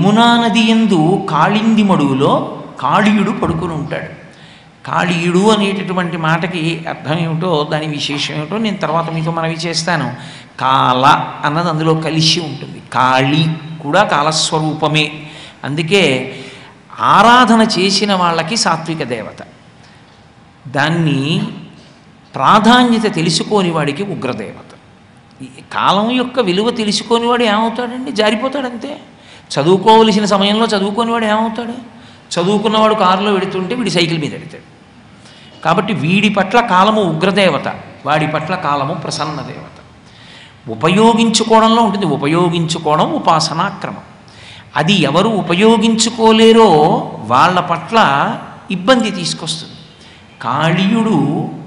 యమునా నది యందు కాళింది మడుగులో కాళీయుడు పడుకుని ఉంటాడు. కాళీయుడు అనేటటువంటి మాటకి అర్థం ఏమిటో, దాని విశేషం ఏమిటో నేను తర్వాత మీతో మనవి చేస్తాను. కాల అన్నది అందులో కలిసి ఉంటుంది. కాళి కూడా కాలస్వరూపమే. అందుకే ఆరాధన చేసిన వాళ్ళకి సాత్విక దేవత, దాన్ని ప్రాధాన్యత తెలుసుకోని వాడికి ఉగ్రదేవత. ఈ కాలం యొక్క విలువ తెలుసుకోని వాడు ఏమవుతాడండి? జారిపోతాడంతే. చదువుకోవలసిన సమయంలో చదువుకోని వాడు ఏమవుతాడు? చదువుకున్నవాడు కారులో వెడుతుంటే వీడి సైకిల్ మీద వెడతాడు. కాబట్టి వీడి పట్ల కాలము ఉగ్రదేవత, వాడి పట్ల కాలము ప్రసన్న దేవత. ఉపయోగించుకోవడంలో ఉంటుంది. ఉపయోగించుకోవడం ఉపాసనాక్రమం. అది ఎవరు ఉపయోగించుకోలేరో వాళ్ళ పట్ల ఇబ్బంది తీసుకొస్తుంది. కాళీయుడు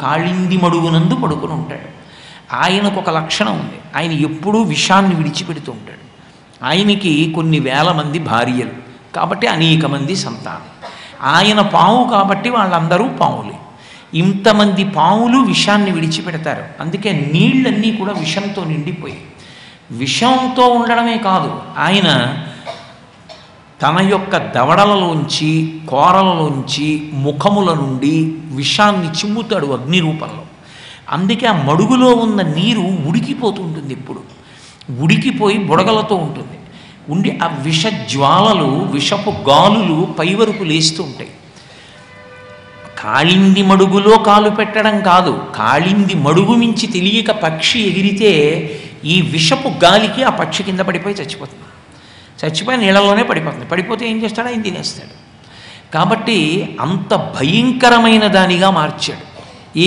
కాళింది మడుగునందు పడుకుని ఉంటాడు. ఆయనకు ఒక లక్షణం ఉంది. ఆయన ఎప్పుడూ విషాన్ని విడిచిపెడుతూ ఉంటాడు. ఆయనకి కొన్ని వేల మంది భార్యలు, కాబట్టి అనేక మంది సంతానం. ఆయన పాము కాబట్టి వాళ్ళందరూ పాములే. ఇంతమంది పాములు విషాన్ని విడిచిపెడతారు. అందుకే నీళ్ళన్నీ కూడా విషంతో నిండిపోయాయి. విషంతో ఉండడమే కాదు, ఆయన తన యొక్క దవడలలోంచి, కోరలలోంచి, ముఖముల నుండి విషాన్ని చిమ్ముతాడు అగ్ని రూపంలో. అందుకే ఆ మడుగులో ఉన్న నీరు ఉడికిపోతుంటుంది. ఎప్పుడు ఉడికిపోయి బుడగలతో ఉంటుంది. ఉండి ఆ విష జ్వాలలు, విషపు గాలులు పైవరకు లేస్తూ ఉంటాయి. కాళింది మడుగులో కాలు పెట్టడం కాదు, కాళింది మడుగు మించి తెలియక పక్షి ఎగిరితే ఈ విషపు గాలికి ఆ పక్షి కింద పడిపోయి చచ్చిపోతుంది. చచ్చిపోయి నీళ్ళలోనే పడిపోతుంది. పడిపోతే ఏం చేస్తాడు? ఆయన తినేస్తాడు. కాబట్టి అంత భయంకరమైన దానిగా మార్చాడు.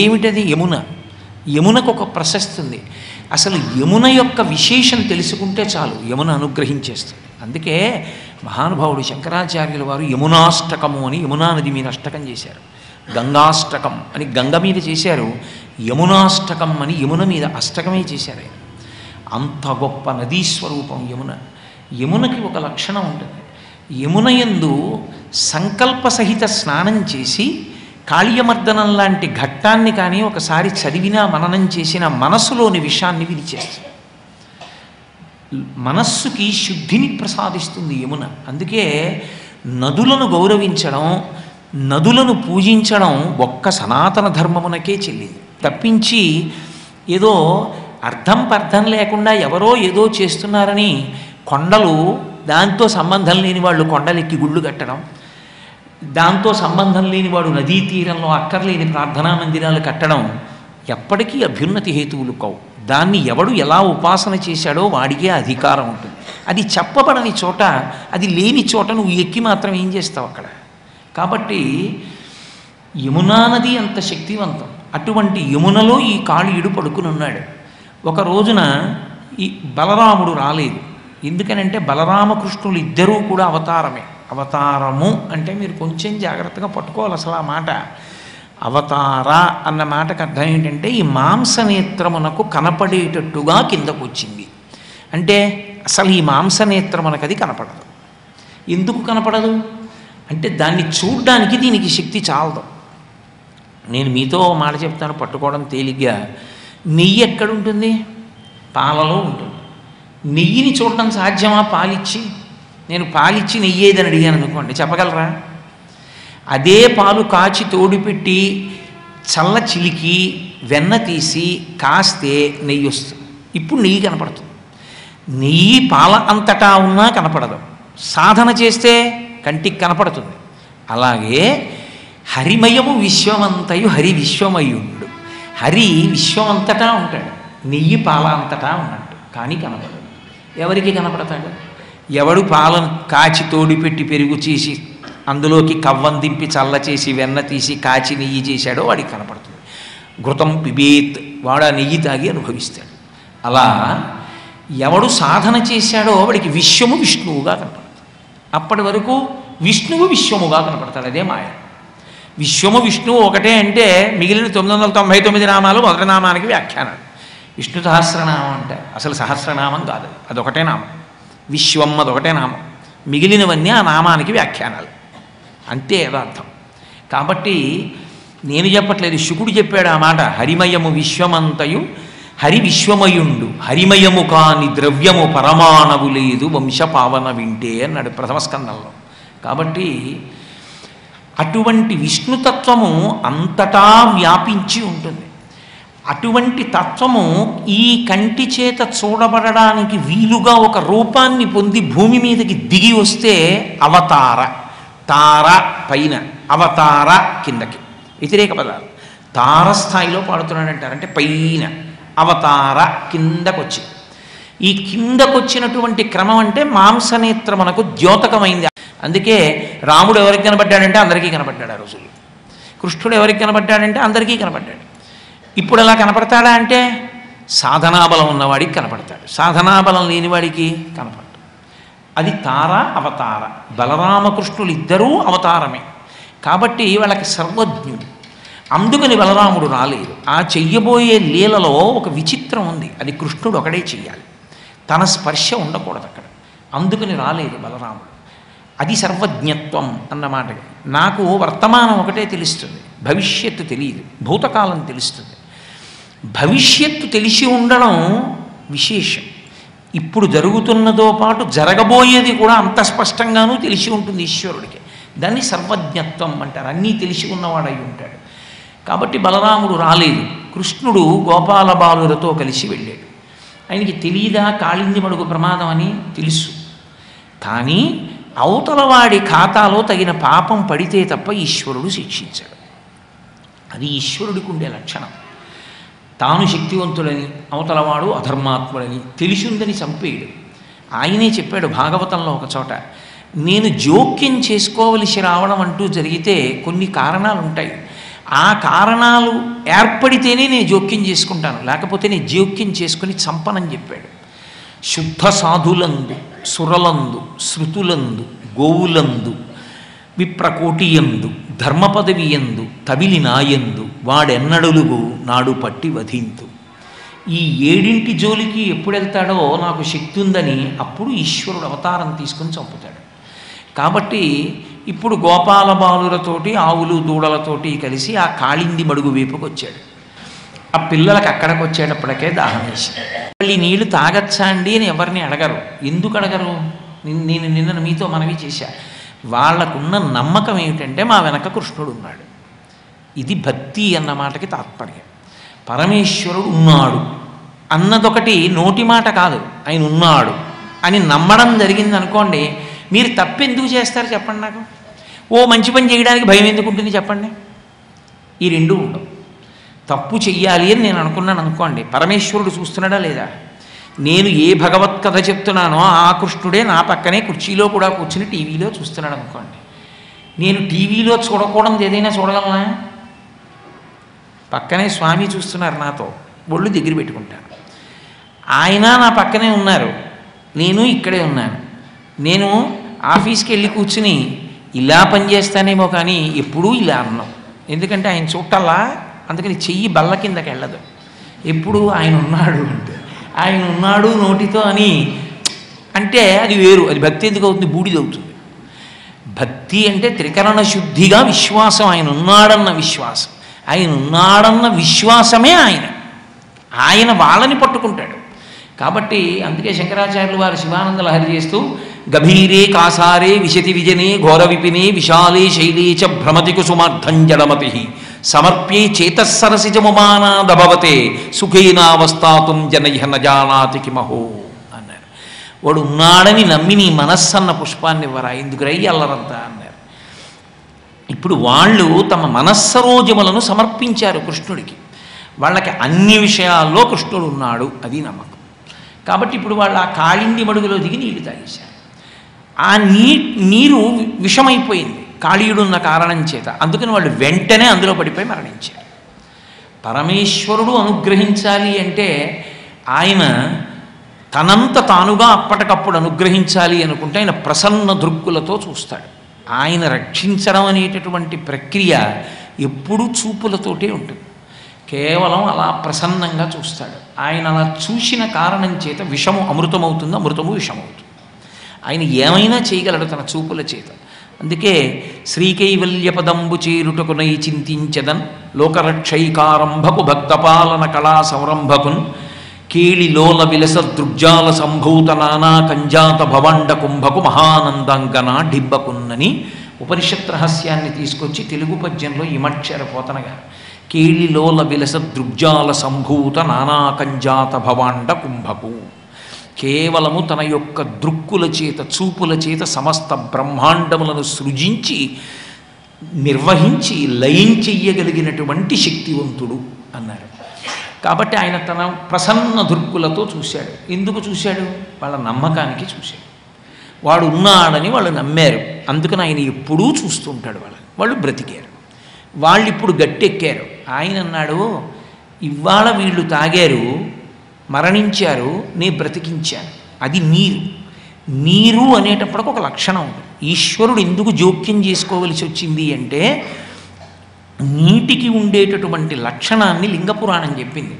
ఏమిటది? యమున. యమునకు ఒక ప్రశస్తి ఉంది. అసలు యమున యొక్క విశేషం తెలుసుకుంటే చాలు, యమున అనుగ్రహించేస్తుంది. అందుకే మహానుభావుడు శంకరాచార్యుల వారు యమునాష్టకము అని యమునా నది మీద అష్టకం చేశారు. గంగాష్టకం అని గంగ మీద చేశారు. యమునాష్టకం అని యమున మీద అష్టకమే చేశారు. అంత గొప్ప నదీ స్వరూపం యమున. యమునకి ఒక లక్షణం ఉంటుంది. యమున యందు సంకల్ప సహిత స్నానం చేసి కాళీయమర్దనం లాంటి ఘట్టాన్ని కానీ ఒకసారి చదివినా మననం చేసిన మనస్సులోని విషాన్ని విడిచేస్తుంది. మనస్సుకి శుద్ధిని ప్రసాదిస్తుంది యమున. అందుకే నదులను గౌరవించడం, నదులను పూజించడం ఒక్క సనాతన ధర్మమునకే చెల్లింది. తప్పించి ఏదో అర్థం పర్థం లేకుండా ఎవరో ఏదో చేస్తున్నారని కొండలు, దాంతో సంబంధం లేని వాళ్ళు కొండలెక్కి గుళ్ళు కట్టడం, దాంతో సంబంధం లేని వాడు నదీ తీరంలో అక్కర్లేని ప్రార్థనా మందిరాలు కట్టడం ఎప్పటికీ అభ్యున్నతి హేతువులు కావు. దాన్ని ఎవడు ఎలా ఉపాసన చేశాడో వాడికే అధికారం ఉంటుంది. అది చెప్పబడని చోట, అది లేని చోట నువ్వు ఎక్కి మాత్రం ఏం చేస్తావు అక్కడ? కాబట్టి యమునా నది అంత శక్తివంతం. అటువంటి యమునలో ఈ కాళీయుడు పడుకుని ఉన్నాడు. ఒక రోజున ఈ బలరాముడు రాలేదు. ఎందుకనంటే బలరామకృష్ణులు ఇద్దరూ కూడా అవతారమే. అవతారము అంటే మీరు కొంచెం జాగ్రత్తగా పట్టుకోవాలి అసలు ఆ మాట. అవతార అన్న మాటకు అర్థం ఏంటంటే ఈ మాంసనేత్రమునకు కనపడేటట్టుగా కిందకు వచ్చింది. అంటే అసలు ఈ మాంసనేత్రమునకు అది కనపడదు. ఎందుకు కనపడదు అంటే దాన్ని చూడ్డానికి దీనికి శక్తి చాలదు. నేను మీతో మాట చెప్తాను, పట్టుకోవడం తేలిగ్గా. నెయ్యి ఎక్కడుంటుంది? పాలలో ఉంటుంది. నెయ్యిని చూడడం సాధ్యమా? పాలిచ్చి, నేను పాలిచ్చి నెయ్యి ఏదని అడిగాను అనుకోండి, చెప్పగలరా? అదే పాలు కాచి తోడుపెట్టి చల్ల చిలికి వెన్న తీసి కాస్తే నెయ్యి వస్తుంది. ఇప్పుడు నెయ్యి కనపడుతుంది. నెయ్యి పాల అంతటా ఉన్నా కనపడదు. సాధన చేస్తే కంటికి కనపడుతుంది. అలాగే హరిమయము విశ్వమంతయు హరి విశ్వమయుడు. హరి విశ్వమంతటా ఉంటాడు, నెయ్యి పాల అంతటా ఉన్నట్టు, కానీ కనపడదు. ఎవరికి కనపడతాడు? ఎవడు పాలను కాచి తోడిపెట్టి పెరుగు చేసి అందులోకి కవ్వం దింపి చల్ల చేసి వెన్న తీసి కాచి నెయ్యి చేశాడో వాడికి కనపడుతుంది. ఘృతం పిబేత్, వాడు ఆ నెయ్యి తాగి అనుభవిస్తాడు. అలా ఎవడు సాధన చేశాడో వాడికి విశ్వము విష్ణువుగా కనపడుతుంది. అప్పటి వరకు విష్ణువు విశ్వముగా కనపడతాడు. అదే మాయ. విశ్వము విష్ణువు ఒకటే అంటే మిగిలిన 999 నామాలు మొదటి నామానికి వ్యాఖ్యానాలు. విష్ణు సహస్రనామం అంటే అసలు సహస్రనామం కాదు, అదొకటే నామం. విశ్వం అదొకటే నామం, మిగిలినవన్నీ ఆ నామానికి వ్యాఖ్యానాలు. అంతే యథార్థం. కాబట్టి నేను చెప్పట్లేదు, శుకుడు చెప్పాడు ఆ మాట. హరిమయము విశ్వమంతయు హరి విశ్వమయుండు హరిమయము కాని ద్రవ్యము పరమాణవు లేదు వంశపావన వింటే అన్నాడు ప్రథమ స్కందంలో. కాబట్టి అటువంటి విష్ణుతత్వము అంతటా వ్యాపించి ఉంటుంది. అటువంటి తత్వము ఈ కంటి చేత చూడబడడానికి వీలుగా ఒక రూపాన్ని పొంది భూమి మీదకి దిగి వస్తే అవతార. తార పైన, అవతార కిందకి, వ్యతిరేక పదాలు. తారస్థాయిలో పాడుతున్నాడంటారు, అంటే పైన. అవతార కిందకొచ్చి, ఈ కిందకొచ్చినటువంటి క్రమం అంటే మాంసనేత్రమునకు ద్యోతకమైంది. అందుకే రాముడు ఎవరికి కనబడ్డాడంటే అందరికీ కనబడ్డాడు ఆ రోజుల్లో. కృష్ణుడు ఎవరికి కనబడ్డాడంటే అందరికీ కనబడ్డాడు. ఇప్పుడు అలా కనపడతాడా అంటే సాధనాబలం ఉన్నవాడికి కనపడతాడు, సాధనాబలం లేనివాడికి కనపడతాడు. అది తార అవతార. బలరామకృష్ణులు ఇద్దరూ అవతారమే కాబట్టి వాళ్ళకి సర్వజ్ఞుడు. అందుకని బలరాముడు రాలేదు. ఆ చెయ్యబోయే లీలలో ఒక విచిత్రం ఉంది, అది కృష్ణుడు ఒకడే చెయ్యాలి, తన స్పర్శ ఉండకూడదు అక్కడ. అందుకని రాలేదు బలరాముడు. అది సర్వజ్ఞత్వం అన్నమాట. నాకు వర్తమానం ఒకటే తెలుస్తుంది, భవిష్యత్తు తెలియదు, భూతకాలం తెలుస్తుంది. భవిష్యత్తు తెలిసి ఉండడం విశేషం. ఇప్పుడు జరుగుతున్నదో పాటు జరగబోయేది కూడా అంత స్పష్టంగానూ తెలిసి ఉంటుంది ఈశ్వరుడికి. దాన్ని సర్వజ్ఞత్వం అంటారు. అన్నీ తెలిసి ఉన్నవాడై ఉంటాడు. కాబట్టి బలరాముడు రాలేదు. కృష్ణుడు గోపాల బాలులతో కలిసి వెళ్ళాడు. ఆయనకి తెలియదా కాళింది మడుగు ప్రమాదం అని? తెలుసు. కానీ అవతలవాడి ఖాతాలో తగిన పాపం పడితే తప్ప ఈశ్వరుడు శిక్షించాడు. అది ఈశ్వరుడికి ఉండే లక్షణం. తాను శక్తివంతుడని, అవతలవాడు అధర్మాత్ముడని తెలిసిందని చంపేయడు. ఆయనే చెప్పాడు భాగవతంలో ఒక చోట, నేను జోక్యం చేసుకోవలసి రావడం అంటూ జరిగితే కొన్ని కారణాలు ఉంటాయి, ఆ కారణాలు ఏర్పడితేనే నేను జోక్యం చేసుకుంటాను, లేకపోతే నేను జోక్యం చేసుకుని చంపనని చెప్పాడు. శుద్ధ సాధులందు, సురలందు, శృతులందు, గోవులందు, విప్రకోటియందు, ధర్మపదవియందు, తవిలి నాయందు వాడెన్నడులుగు నాడు పట్టి వధింతు. ఈ ఏడింటి జోలికి ఎప్పుడు వెళ్తాడో నాకు శక్తి ఉందని అప్పుడు ఈశ్వరుడు అవతారం తీసుకుని చంపుతాడు. కాబట్టి ఇప్పుడు గోపాల బాలులతోటి, ఆవులు దూడలతోటి కలిసి ఆ కాళింది మడుగు వైపుకి వచ్చాడు. ఆ పిల్లలకు అక్కడికి వచ్చేటప్పటికే దాహం వేసి, మళ్ళీ నీళ్లు తాగచ్చా అండి అని ఎవరిని అడగరు. ఎందుకు అడగరు? నేను నిన్న మీతో మనవి చేశా. వాళ్ళకున్న నమ్మకం ఏమిటంటే మా వెనక కృష్ణుడు ఉన్నాడు. ఇది భక్తి అన్న మాటకి తాత్పర్యం. పరమేశ్వరుడు ఉన్నాడు అన్నదొకటి నోటి మాట కాదు, ఆయన ఉన్నాడు అని నమ్మడం జరిగింది అనుకోండి, మీరు తప్పెందుకు చేస్తారు చెప్పండి నాకు? ఓ మంచి పని చేయడానికి భయం ఎందుకు ఉంటుంది చెప్పండి? ఈ రెండూ ఉండవు. తప్పు చెయ్యాలి అని నేను అనుకున్నాను అనుకోండి, పరమేశ్వరుడు చూస్తున్నాడా లేదా? నేను ఏ భగవత్ కథ చెప్తున్నానో ఆ కృష్ణుడే నా పక్కనే కుర్చీలో కూడా కూర్చుని టీవీలో చూస్తున్నాడు అనుకోండి. నేను టీవీలో చూడకూడదు ఏదైనా చూడగలనా? పక్కనే స్వామి చూస్తున్నారు నాతో, ఒళ్ళు దగ్గర పెట్టుకుంటాను. ఆయన నా పక్కనే ఉన్నారు, నేను ఇక్కడే ఉన్నాను. నేను ఆఫీస్కి వెళ్ళి కూర్చుని ఇలా పనిచేస్తానేమో కానీ ఎప్పుడూ ఇలా అన్నాం. ఎందుకంటే ఆయన చూడాలా, అందుకని చెయ్యి బల్ల కిందకి వెళ్ళదు. ఎప్పుడు ఆయన ఉన్నాడు అంటే, ఆయన ఉన్నాడు నోటితో అని అంటే అది వేరు. అది భక్తి ఎందుకు అవుతుంది? బూడిద అవుతుంది. భక్తి అంటే త్రికరణ శుద్ధిగా విశ్వాసం, ఆయన ఉన్నాడన్న విశ్వాసం. ఆయన ఉన్నాడన్న విశ్వాసమే ఆయన వాళ్ళని పట్టుకుంటాడు. కాబట్టి అందుకే శంకరాచార్యులు వారు శివానంద లహరి చేస్తూ గభీరే కాసారే విశతి విజనే ఘోర విపినే విశాలే శైలే చ భ్రమతి కుసుమార్థం జడమతి సమర్ప్యే చేతస్సరసిజముమానాదభవతే సుఖేనావస్థాతుం జనయ్య నజానాతి కిమహో అన్నారు. వాడు ఉన్నాడని నమ్మి నీ మనస్సన్న పుష్పాన్ని ఇవ్వరా, ఎందుకు రై అల్లరంతా అన్నారు. ఇప్పుడు వాళ్ళు తమ మనస్సరోజములను సమర్పించారు కృష్ణుడికి. వాళ్ళకి అన్ని విషయాల్లో కృష్ణుడు ఉన్నాడు, అది నమ్మకం. కాబట్టి ఇప్పుడు వాళ్ళు ఆ కాళింది మడుగులో దిగి నీళ్లు తాగేశారు. ఆ నీరు విషమైపోయింది కాళీయుడున్న కారణం చేత. అందుకని వాళ్ళు వెంటనే అందులో పడిపోయి మరణించారు. పరమేశ్వరుడు అనుగ్రహించాలి అంటే ఆయన తనంత తానుగా అప్పటికప్పుడు అనుగ్రహించాలి అనుకుంటే ఆయన ప్రసన్న దృక్కులతో చూస్తాడు. ఆయన రక్షించడం అనేటటువంటి ప్రక్రియ ఎప్పుడూ చూపులతోటే ఉంటుంది. కేవలం అలా ప్రసన్నంగా చూస్తాడు. ఆయన అలా చూసిన కారణం చేత విషము అమృతమవుతుంది, అమృతము విషమవుతుంది. ఆయన ఏమైనా చేయగలడు తన చూపుల చేత. అందుకే శ్రీకైవల్యపదంబు చేరుటకునై చింతించదన్ లోకరక్షైకారంభకు భక్తపాలన కళా సంరంభకున్ కేళిలోల విలస దృగ్జాల సంభూత నానా కంజాత భవాండ కుంభకు మహానందాంగన డింబకున్నని ఉపనిషత్ రహస్యాన్ని తీసుకొచ్చి తెలుగు పద్యంలో ఇమక్షర పోతనగా కేళిలోల విలస దృగ్జాల సంభూత నానా కంజాత భవాండ కుంభకు కేవలము తన యొక్క దృక్కుల చేత చూపుల చేత సమస్త బ్రహ్మాండములను సృజించి నిర్వహించి లయం చెయ్యగలిగినటువంటి శక్తివంతుడు అన్నారు. కాబట్టి ఆయన తన ప్రసన్న దృక్కులతో చూశాడు. ఎందుకు చూశాడు? వాళ్ళ నమ్మకానికి చూశాడు. వాడు ఉన్నాడని వాళ్ళు నమ్మారు. అందుకని ఆయన ఎప్పుడూ చూస్తుంటాడు. వాళ్ళు బ్రతికారు. వాళ్ళు ఇప్పుడు గట్టెక్కారు. ఆయన అన్నాడు, ఇవాళ వీళ్ళు తాగారు, మరణించారు, నేను బ్రతికించాను. అది నీరు. నీరు అనేటప్పటికి ఒక లక్షణం ఉంది. ఈశ్వరుడు ఎందుకు జోక్యం చేసుకోవలసి వచ్చింది అంటే నీటికి ఉండేటటువంటి లక్షణాన్ని లింగపురాణం చెప్పింది.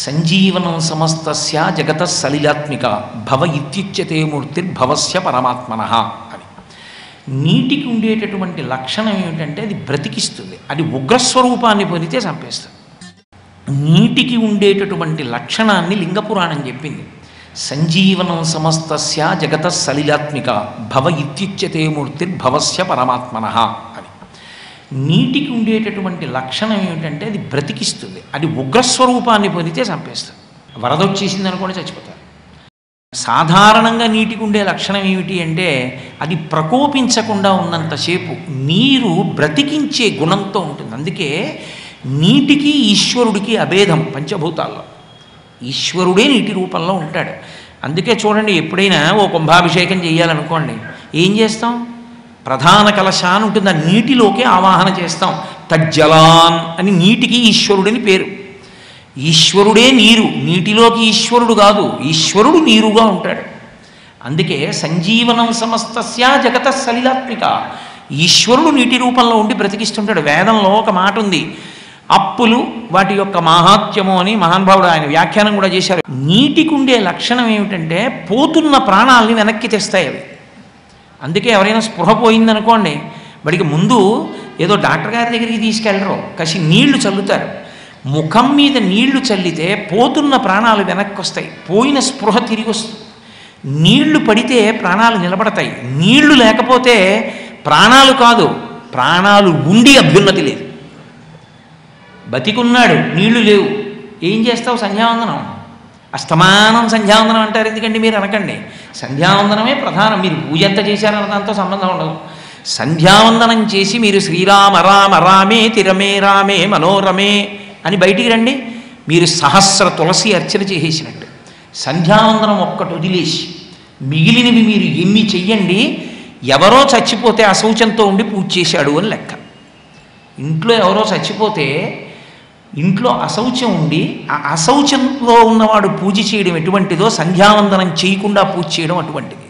సంజీవనం సమస్తస్య జగత సలిలాత్మిక భవ ఇత్యుచ్యతే మూర్తిర్భవస్య పరమాత్మనః అని. నీటికి ఉండేటటువంటి లక్షణం ఏమిటంటే అది బ్రతికిస్తుంది. అది ఉగ్రస్వరూపాన్ని పొందితే చంపేస్తుంది. నీటికి ఉండేటటువంటి లక్షణాన్ని లింగపురాణం చెప్పింది. సంజీవనం సమస్తస్య జగత సలిలాత్మిక భవ ఇత్యుచ్యతే మూర్తిర్భవస్య పరమాత్మనః అని. నీటికి ఉండేటటువంటి లక్షణం ఏమిటంటే అది బ్రతికిస్తుంది. అది ఉగ్రస్వరూపాన్ని పొందితే చంపేస్తుంది. వరద వచ్చేసింది అనుకోండి చచ్చిపోతారు. సాధారణంగా నీటికి ఉండే లక్షణం ఏమిటి అంటే అది ప్రకోపించకుండా ఉన్నంతసేపు నీరు బ్రతికించే గుణంతో ఉంటుంది. అందుకే నీటికి ఈశ్వరుడికి అభేదం పంచభూతాల్లో. ఈశ్వరుడే నీటి రూపంలో ఉంటాడు. అందుకే చూడండి, ఎప్పుడైనా ఓ కుంభాభిషేకం చేయాలనుకోండి, ఏం చేస్తాం? ప్రధాన కలశాన్ని ఉంటుంది, ఆ నీటిలోకి ఆవాహన చేస్తాం. తజ్జలాన్ అని నీటికి ఈశ్వరుడని పేరు. ఈశ్వరుడే నీరు, నీటిలోకి ఈశ్వరుడు కాదు, ఈశ్వరుడు నీరుగా ఉంటాడు. అందుకే సంజీవనం సమస్తస్య జగత సలిలాత్మిక. ఈశ్వరుడు నీటి రూపంలో ఉండి బ్రతికిస్తుంటాడు. వేదంలో ఒక మాట ఉంది, అప్పులు వాటి యొక్క మాహాత్మ్యము అని మహానుభావుడు ఆయన వ్యాఖ్యానం కూడా చేశారు. నీటికి ఉండే లక్షణం ఏమిటంటే పోతున్న ప్రాణాలని వెనక్కి తెస్తాయి అవి. అందుకే ఎవరైనా స్పృహ పోయిందనుకోండి, వాడికి ముందు ఏదో డాక్టర్ గారి దగ్గరికి తీసుకెళ్ళరు, కసి నీళ్లు చల్లుతారు. ముఖం మీద నీళ్లు చల్లితే పోతున్న ప్రాణాలు వెనక్కి వస్తాయి, పోయిన స్పృహ తిరిగి వస్తుంది. నీళ్లు పడితే ప్రాణాలు నిలబడతాయి. నీళ్లు లేకపోతే ప్రాణాలు కాదు, ప్రాణాలు ఉండి అభ్యున్నతి లేదు. బతికున్నాడు, నీళ్లు లేవు, ఏం చేస్తావు? సంధ్యావందనం. అస్తమానం సంధ్యావందనం అంటారు ఎందుకండి మీరు అనకండి. సంధ్యావందనమే ప్రధానం. మీరు పూజ ఎంత చేశారన్న దాంతో సంబంధం ఉండదు. సంధ్యావందనం చేసి మీరు శ్రీరామ రామ రామే తిరమే రామే మనోరమే అని బయటికి రండి, మీరు సహస్ర తులసి అర్చన చేసేసినట్టు. సంధ్యావందనం ఒక్కటి వదిలేసి మిగిలినవి మీరు ఎన్ని చెయ్యండి. ఎవరో చచ్చిపోతే అశౌచంతో ఉండి పూజ చేశాడు అని లెక్క. ఇంట్లో ఎవరో చచ్చిపోతే ఇంట్లో అశౌచం ఉండి ఆ అశౌచంలో ఉన్నవాడు పూజ చేయడం ఎటువంటిదో సంధ్యావందనం చేయకుండా పూజ చేయడం అటువంటిది.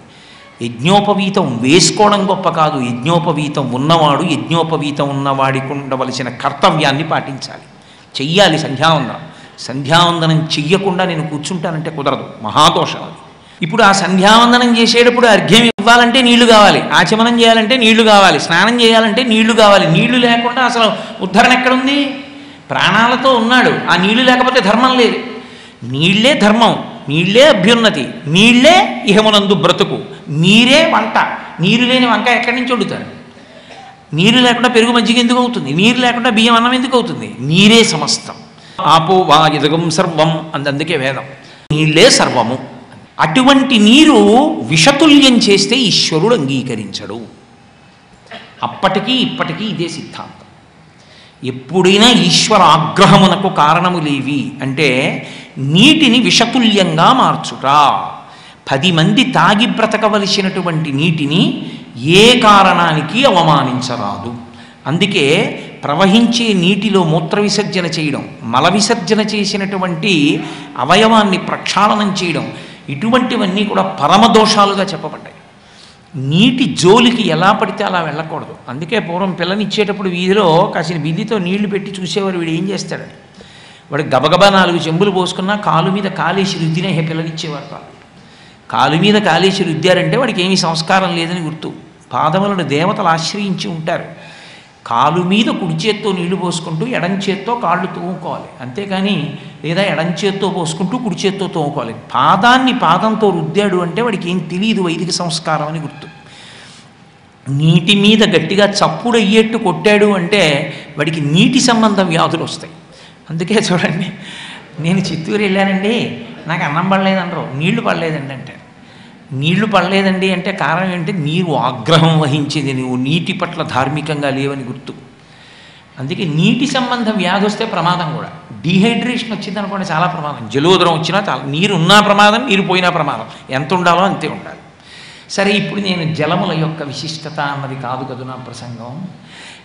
యజ్ఞోపవీతం వేసుకోవడం గొప్ప కాదు, యజ్ఞోపవీతం ఉన్నవాడు యజ్ఞోపవీతం ఉన్నవాడికి ఉండవలసిన కర్తవ్యాన్ని పాటించాలి, చెయ్యాలి సంధ్యావందనం. సంధ్యావందనం చెయ్యకుండా నేను కూర్చుంటానంటే కుదరదు, మహాదోషం అది. ఇప్పుడు ఆ సంధ్యావందనం చేసేటప్పుడు అర్ఘ్యం ఇవ్వాలంటే నీళ్లు కావాలి, ఆచమనం చేయాలంటే నీళ్లు కావాలి, స్నానం చేయాలంటే నీళ్లు కావాలి. నీళ్లు లేకుండా అసలు ఉద్ధరణ ఎక్కడుంది? ప్రాణాలతో ఉన్నాడు, ఆ నీళ్లు లేకపోతే ధర్మం లేదు. నీళ్లే ధర్మం, నీళ్లే అభ్యున్నతి, నీళ్లే ఇహమునందు బ్రతుకు, నీరే వంట. నీరు లేని వంక ఎక్కడి నుంచి వండుతారు? నీరు లేకుండా పెరుగు మజ్జిగ ఎందుకు అవుతుంది? నీరు లేకుండా బియ్యం అన్నం ఎందుకు అవుతుంది? నీరే సమస్తం. ఆపో వా ఇదగం సర్వం అందుకే వేదం, నీళ్లే సర్వము. అటువంటి నీరు విషతుల్యం చేస్తే ఈశ్వరుడు అంగీకరించడు. అప్పటికీ ఇప్పటికీ ఇదే సిద్ధాంతం. ఎప్పుడైనా ఈశ్వర ఆగ్రహమునకు కారణములేవి అంటే నీటిని విషతుల్యంగా మార్చుట. 10 మంది తాగి బ్రతకవలసినటువంటి నీటిని ఏ కారణానికి అవమానించరాదు. అందుకే ప్రవహించే నీటిలో మూత్ర విసర్జన చేయడం, మల విసర్జన చేసినటువంటి అవయవాన్ని ప్రక్షాళనం చేయడం, ఇటువంటివన్నీ కూడా పరమదోషాలుగా చెప్పబడ్డాయి. నీటి జోలికి ఎలా పడితే అలా వెళ్ళకూడదు. అందుకే పూర్వం పిల్లనిచ్చేటప్పుడు వీధిలో కాసిన బిందితో నీళ్లు పెట్టి చూసేవారు, వీడు ఏం చేస్తాడని. వాడు గబగబా 4 చెంబులు పోసుకున్నా కాలు మీద కాలేసి రుద్దినే పిల్లనిచ్చేవారు కాదు. కాలు మీద కాలేసి రుద్దారంటే వాడికి ఏమీ సంస్కారం లేదని గుర్తు. పాదములను దేవతలు ఆశ్రయించి ఉంటారు. కాలు మీద కుడి చేత్తో నీళ్లు పోసుకుంటూ ఎడం చేత్తో కాళ్ళు తోముకోవాలి, అంతేకాని లేదా ఎడం చేత్తో పోసుకుంటూ కుడి చేత్తో తోముకోవాలి. పాదాన్ని పాదంతో రుద్దాడు అంటే వాడికి ఏం తెలియదు వైదిక సంస్కారం అని గుర్తు. నీటి మీద గట్టిగా చప్పుడు అయ్యేట్టు కొట్టాడు అంటే వాడికి నీటి సంబంధ వ్యాధులు వస్తాయి. అందుకే చూడండి, నేను చిత్తూరు వెళ్ళానండి, నాకు అన్నం పడలేదంటారు, నీళ్లు పడలేదండి అంటే. నీళ్లు పడలేదండి అంటే కారణం ఏంటి? నీరు ఆగ్రహం వహించింది, నువ్వు నీటి పట్ల ధార్మికంగా లేవని గుర్తు. అందుకే నీటి సంబంధ వ్యాధి వస్తే ప్రమాదం కూడా. డీహైడ్రేషన్ వచ్చింది అనుకోండి, చాలా ప్రమాదం. జలోదరం వచ్చినా చాలా, నీరు ఉన్నా ప్రమాదం, నీరు పోయినా ప్రమాదం. ఎంత ఉండాలో అంతే ఉండాలి. సరే, ఇప్పుడు నేను జలముల యొక్క విశిష్టత అన్నది కాదు కదా నా ప్రసంగం.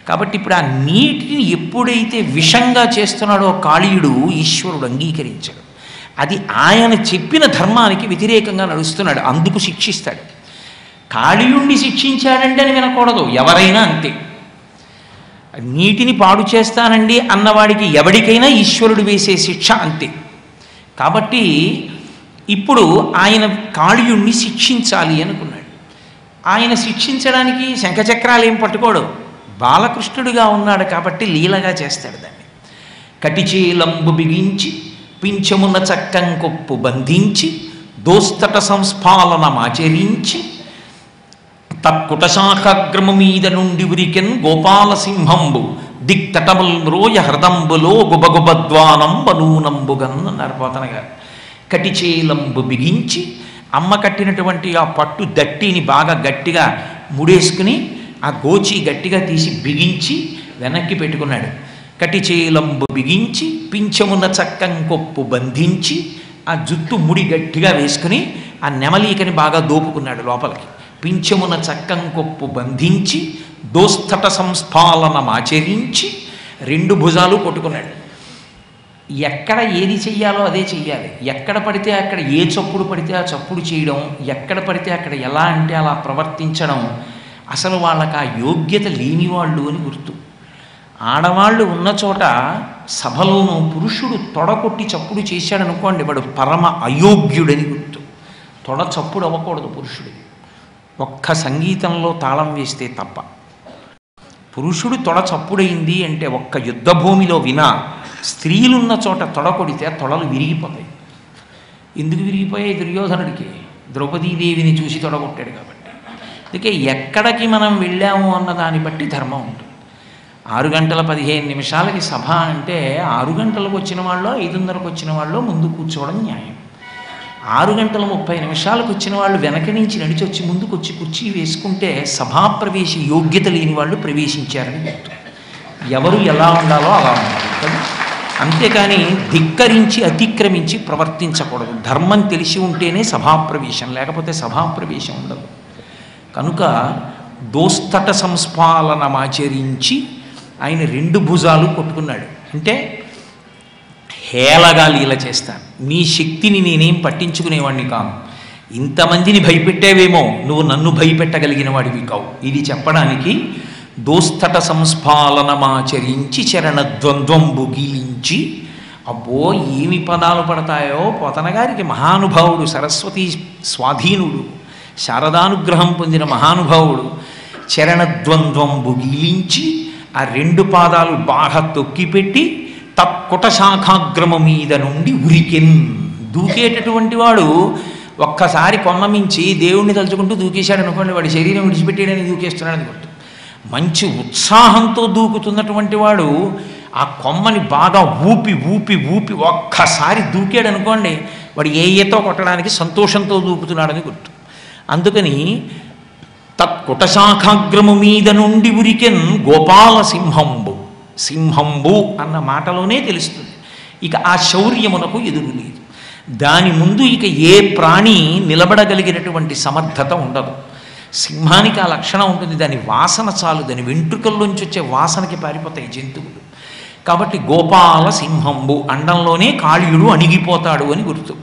కాబట్టి ఇప్పుడు ఆ నీటిని ఎప్పుడైతే విషంగా చేస్తున్నాడో కాళీయుడు, ఈశ్వరుడు అంగీకరించాడు. అది ఆయన చెప్పిన ధర్మానికి వ్యతిరేకంగా నడుస్తున్నాడు, అందుకు శిక్షిస్తాడు. కాళీయుణ్ణి శిక్షించాడంటే అని వినకూడదు, ఎవరైనా అంతే. నీటిని పాడు చేస్తానండి అన్నవాడికి ఎవడికైనా ఈశ్వరుడు వేసే శిక్ష అంతే. కాబట్టి ఇప్పుడు ఆయన కాళీయుణ్ణి శిక్షించాలి అనుకున్నాడు. ఆయన శిక్షించడానికి శంఖచక్రాలు ఏం పట్టుకోడు, బాలకృష్ణుడిగా ఉన్నాడు కాబట్టి లీలగా చేస్తాడు దాన్ని. కటిచేలంబు బిగించి పింఛమున చక్కంకొప్పు బంధించి దోస్తట సంస్ఫాలనమాచరించి తక్కుటశాఖాగ్రము మీద నుండి ఉరికెన్ గోపాలసింహంబు దిక్తటముల్ మ్రోయ హృదంబులో గుబగుబద్వానంబనూనంబుగన్ అన్నారు పోతన గారు. కటిచేలంబు బిగించి, అమ్మ కట్టినటువంటి ఆ పట్టు దట్టిని బాగా గట్టిగా ముడేసుకుని ఆ గోచి గట్టిగా తీసి బిగించి వెనక్కి పెట్టుకున్నాడు. కటిచేలంబు బిగించి పింఛమున చక్కంకొప్పు బంధించి ఆ జుట్టు ముడి గట్టిగా వేసుకుని ఆ నెమలీకని బాగా దోపుకున్నాడు లోపలికి. పింఛమున చక్కంకొప్పు బంధించి దోస్తట సంస్ఫాలనమాచరించి 2 భుజాలు కొట్టుకున్నాడు. ఎక్కడ ఏది చెయ్యాలో అదే చెయ్యాలి. ఎక్కడ పడితే అక్కడ ఏ చప్పుడు పడితే ఆ చప్పుడు చేయడం, ఎక్కడ పడితే అక్కడ ఎలా అంటే అలా ప్రవర్తించడం, అసలు వాళ్ళకి ఆ యోగ్యత లేని వాళ్ళు అని గుర్తు. ఆడవాళ్ళు ఉన్న చోట సభలోనూ పురుషుడు తొడకొట్టి చప్పుడు చేశాడనుకోండి, వాడు పరమ అయోగ్యుడని గుర్తు. తొడ చప్పుడు అవ్వకూడదు పురుషుడికి, ఒక్క సంగీతంలో తాళం వేస్తే తప్ప. పురుషుడు తొడ చప్పుడైంది అంటే ఒక్క యుద్ధభూమిలో వినా, స్త్రీలున్న చోట తొడ కొడితే తొడలు విరిగిపోతాయి. ఎందుకు విరిగిపోయాయి? దుర్యోధనుడికి ద్రౌపదీదేవిని చూసి తొడగొట్టాడు కాబట్టి. అందుకే ఎక్కడికి మనం వెళ్ళాము అన్న దాన్ని బట్టి ధర్మం ఉంటుంది. 6 గంటల 15 నిమిషాలకి సభ అంటే 6 గంటలకు వచ్చిన వాళ్ళు 5:30కు వచ్చిన వాళ్ళు ముందు కూర్చోవడం న్యాయం. 6 గంటల 30 నిమిషాలకు వచ్చిన వాళ్ళు వెనక నుంచి నడిచి వచ్చి ముందుకు వచ్చి కుర్చీ వేసుకుంటే సభాప్రవేశ యోగ్యత లేని వాళ్ళు ప్రవేశించారని గుర్తు. ఎవరు ఎలా ఉండాలో అలా ఉండాలి, అంతేకాని ధిక్కరించి అతిక్రమించి ప్రవర్తించకూడదు. ధర్మం తెలిసి ఉంటేనే సభాప్రవేశం, లేకపోతే సభాప్రవేశం ఉండదు. కనుక దోస్తట సంస్ఫాలనమాచరించి ఆయన 2 భుజాలు కొట్టుకున్నాడు. అంటే హేళగా లీల చేస్తాను, నీ శక్తిని నేనేం పట్టించుకునేవాడిని కాను, ఇంతమందిని భయపెట్టేవేమో, నువ్వు నన్ను భయపెట్టగలిగిన వాడివి కావు. ఇది చెప్పడానికి దోస్తట సంస్ఫాలనమాచరించి చరణద్వంద్వంబు గీలించి. అబ్బో ఏమి పదాలు పడతాయో! పోతన గారికి మహానుభావుడు, సరస్వతీ స్వాధీనుడు, శారదానుగ్రహం పొందిన మహానుభావుడు. చరణద్వంద్వంబు గీలించి ఆ 2 పాదాలు బాగా తొక్కిపెట్టి తక్కుట శాఖాగ్రమ మీద నుండి ఉరికెన్. దూకేటటువంటి వాడు ఒక్కసారి కొమ్మమించి దేవుణ్ణి తలుచుకుంటూ దూకేశాడు అనుకోండి, వాడి శరీరం విడిచిపెట్టేయడానికి దూకేస్తున్నాడని గుర్తు. మంచి ఉత్సాహంతో దూకుతున్నటువంటి వాడు ఆ కొమ్మని బాగా ఊపి ఊపి ఊపి ఒక్కసారి దూకాడు అనుకోండి, వాడు ఏ ఈతో కొట్టడానికి సంతోషంతో దూకుతున్నాడని గుర్తు. అందుకని తత్కుటశాఖాగ్రము మీద నుండి ఉరికెన్ గోపాల సింహంబు. సింహంబు అన్న మాటలోనే తెలుస్తుంది ఇక ఆ శౌర్యమునకు ఎదురు లేదు. దాని ముందు ఇక ఏ ప్రాణి నిలబడగలిగినటువంటి సమర్థత ఉండదు. సింహానికి ఆ లక్షణం ఉంటుంది, దాని వాసన చాలు, దాని వెంట్రుకల్లోంచి వచ్చే వాసనకి పారిపోతాయి జంతువులు. కాబట్టి గోపాల సింహంబు అండంలోనే కాళీయుడు అణిగిపోతాడు అని గుర్తు.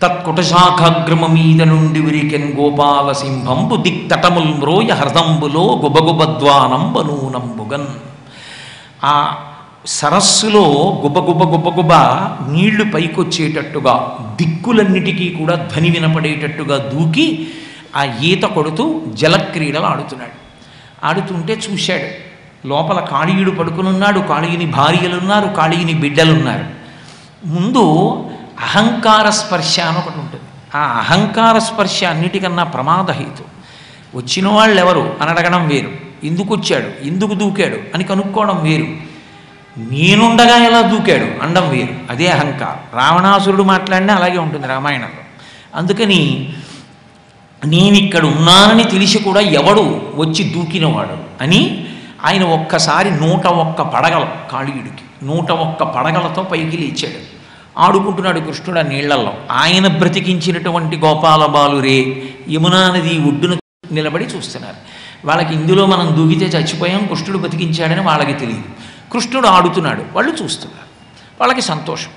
తత్కుటశాఖాగ్రమ మీద నుండి ఉరికెన్ గోపాల సింహంబు దిక్తటముల్ మ్రోయ హృదంబులో గుబగుబద్వానంబనూనంబుగన్. ఆ సరస్సులో గుబగుబ గుబగుబ నీళ్లు పైకొచ్చేటట్టుగా, దిక్కులన్నిటికీ కూడా ధ్వని వినపడేటట్టుగా దూకి ఆ ఈత కొడుతూ జలక్రీడలు ఆడుతున్నాడు. ఆడుతుంటే చూశాడు లోపల కాళీయుడు పడుకునున్నాడు, కాళీయుని భార్యలున్నారు, కాళీయుని బిడ్డలున్నారు. ముందు అహంకార స్పర్శ అని ఒకటి ఉంటుంది. ఆ అహంకార స్పర్శ అన్నిటికన్నా ప్రమాదహేతు. వచ్చిన వాళ్ళు ఎవరు అని అడగడం వేరు, ఎందుకు వచ్చాడు, ఎందుకు దూకాడు అని కనుక్కోవడం వేరు, నేనుండగా ఎలా దూకాడు అండం వేరు. అదే అహంకారం. రావణాసురుడు మాట్లాడినా అలాగే ఉంటుంది రామాయణంలో. అందుకని నేను ఇక్కడ ఉన్నానని తెలిసి కూడా ఎవడు వచ్చి దూకినవాడు అని ఆయన ఒక్కసారి 101 పడగలు కాళీయుడికి 101 పడగలతో పైకి లేచాడు. ఆడుకుంటున్నాడు కృష్ణుడు ఆ నీళ్లలో. ఆయన బ్రతికించినటువంటి గోపాల బాలురే యమునా నది ఒడ్డున నిలబడి చూస్తున్నారు. వాళ్ళకి ఇందులో మనం దూకితే చచ్చిపోయాం, కృష్ణుడు బతికించాడని వాళ్ళకి తెలియదు. కృష్ణుడు ఆడుతున్నాడు, వాళ్ళు చూస్తున్నారు, వాళ్ళకి సంతోషం.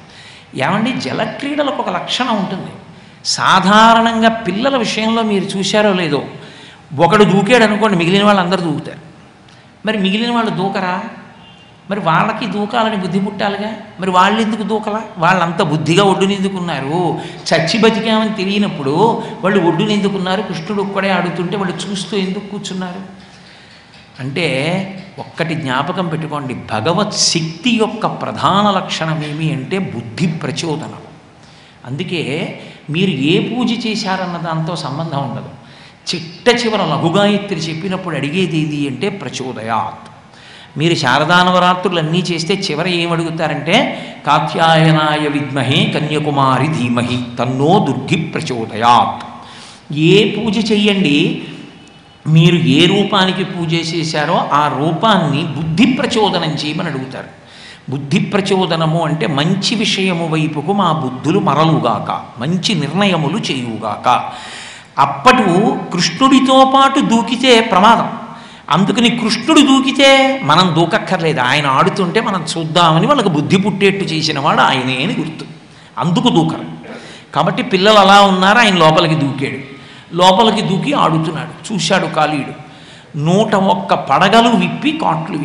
ఏమండి, జలక్రీడలకు ఒక లక్షణం ఉంటుంది. సాధారణంగా పిల్లల విషయంలో మీరు చూశారో లేదో, ఒకడు దూకాడు అనుకోండి, మిగిలిన వాళ్ళు అందరూ దూకుతారు. మరి మిగిలిన వాళ్ళు దూకరా? మరి వాళ్ళకి దూకాలని బుద్ధి పుట్టాలిగా. మరి వాళ్ళు ఎందుకు దూకలా? వాళ్ళంత బుద్ధిగా ఒడ్డుని ఎందుకున్నారు? చచ్చి బతికామని తెలియనప్పుడు వాళ్ళు ఒడ్డుని ఎందుకున్నారు? కృష్ణుడు ఒక్కడే ఆడుతుంటే వాళ్ళు చూస్తూ ఎందుకు కూర్చున్నారు? అంటే ఒక్కటి జ్ఞాపకం పెట్టుకోండి, భగవత్ శక్తి యొక్క ప్రధాన లక్షణం ఏమి అంటే బుద్ధి ప్రచోదనం. అందుకే మీరు ఏ పూజ చేశారన్న దాంతో సంబంధం ఉండదు. చిట్ట చివర లఘుగాయత్రి చెప్పినప్పుడు అడిగేది ఏది అంటే ప్రచోదయాత్. మీరు శారదానవరాత్రులు అన్నీ చేస్తే చివర ఏమడుగుతారంటే కాత్యాయనాయ విద్మహే కన్యాకుమారి ధీమహి తన్నో దుర్గి ప్రచోదయాత్. ఏ పూజ చెయ్యండి, మీరు ఏ రూపానికి పూజ చేశారో ఆ రూపాన్ని బుద్ధి ప్రచోదనం చేయమని అడుగుతారు. బుద్ధి ప్రచోదనము అంటే మంచి విషయము వైపుకు మా బుద్ధులు మరలుగాక, మంచి నిర్ణయములు చేయుగాక. అప్పటి కృష్ణుడితో పాటు దూకితే ప్రమాదం. అందుకని కృష్ణుడు దూకితే మనం దూకక్కర్లేదు, ఆయన ఆడుతుంటే మనం చూద్దామని వాళ్ళకు బుద్ధి పుట్టేట్టు చేసిన వాడు ఆయనే అని గుర్తు. అందుకు దూకరు. కాబట్టి పిల్లలు అలా ఉన్నారు, ఆయన లోపలికి దూకాడు. లోపలికి దూకి ఆడుతున్నాడు. చూశాడు కాళీయుడు. 101 పడగలు విప్పి కాట్లు